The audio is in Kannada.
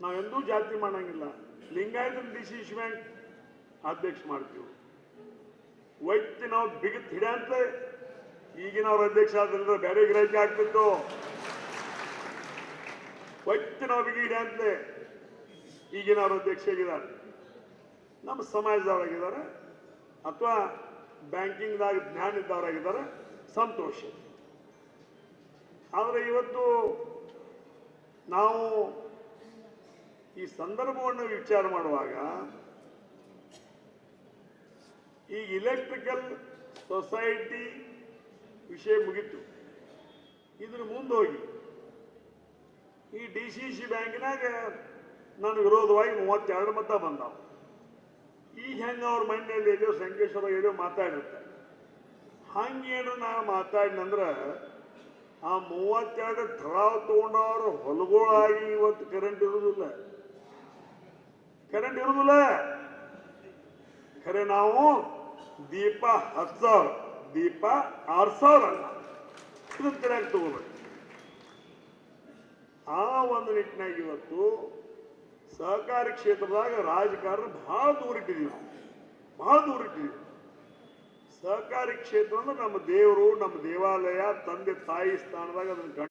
ನಾವೆಂದೂ ಜಾತಿ ಮಾಡಂಗಿಲ್ಲ. ಲಿಂಗಾಯತನ ಡಿಸಿಸಿ ಬ್ಯಾಂಕ್ ಅಧ್ಯಕ್ಷ ಮಾಡ್ತೀವಿ. ವೈದ್ಯ ನಾವು ಬಿಗಿತ್ ಹಿಡಿಯಂತ ಈಗಿನವ್ರ ಅಧ್ಯಕ್ಷ ಆದ್ರಿಂದ ಬೇರೆ ಗ್ರಹಿಕೆ ಆಗ್ತಿತ್ತು. ವೈದ್ಯ ನಾವು ಬಿಗಿ ಹಿಡಿಯಂತಲೇ ಈಗಿನವ್ರ ಅಧ್ಯಕ್ಷ ಆಗಿದ್ದಾರೆ. ನಮ್ಮ ಸಮಾಜದವರಾಗಿದ್ದಾರೆ ಅಥವಾ ಬ್ಯಾಂಕಿಂಗ್ದಾಗ ಜ್ಞಾನ ಇದ್ದವರಾಗಿದ್ದಾರೆ, ಸಂತೋಷ. ಆದರೆ ಇವತ್ತು ನಾವು ಈ ಸಂದರ್ಭವನ್ನು ವಿಚಾರ ಮಾಡುವಾಗ ಈಗ ಇಲೆಕ್ಟ್ರಿಕಲ್ ಸೊಸೈಟಿ ವಿಷಯ ಮುಗಿತು. ಇದ್ರ ಮುಂದೋಗಿ ಈ ಡಿಸಿಸಿ ಬ್ಯಾಂಕಿನಾಗ ನಾನು ವಿರೋಧವಾಗಿ 32 ಮತ ಬಂದಾವ. ಈಗ ಹೆಂಗ ಅವ್ರ ಮನೆಯಲ್ಲಿ ಎಲ್ಲೋ ಸಂಕೇಶ್ವರ ಎಲ್ಲೋ ಮಾತಾಡಿರ್ತಾರೆ. ಹಂಗೇನು ನಾ ಮಾತಾಡಿನಂದ್ರೆ ಆ 32 ಠರಾವ್ ತಗೊಂಡವ್ರು ಹೊಲಗಳಾಗಿ ಇವತ್ತು ಕರೆಂಟ್ ಇರುವುದಿಲ್ಲ. ಖರೆ ನಾವು ದೀಪ 10,000 ದೀಪ 6,000 ಅಲ್ಲ, ಇದನ್ನ ಕರೆಯಾಗಿ ತಗೋಬೇಕು. ಆ ಒಂದು ನಿಟ್ಟಿನಾಗ ಇವತ್ತು ಸಹಕಾರಿ ಕ್ಷೇತ್ರದಾಗ ರಾಜಕಾರಣ ಬಹಳ ದೂರ ಇಟ್ಟಿದ್ದೀವಿ. ಸಹಕಾರಿ ಕ್ಷೇತ್ರ ಅಂದ್ರೆ ನಮ್ಮ ದೇವರು, ನಮ್ಮ ದೇವಾಲಯ, ತಂದೆ ತಾಯಿ ಸ್ಥಾನದಾಗ ಅದನ್ನು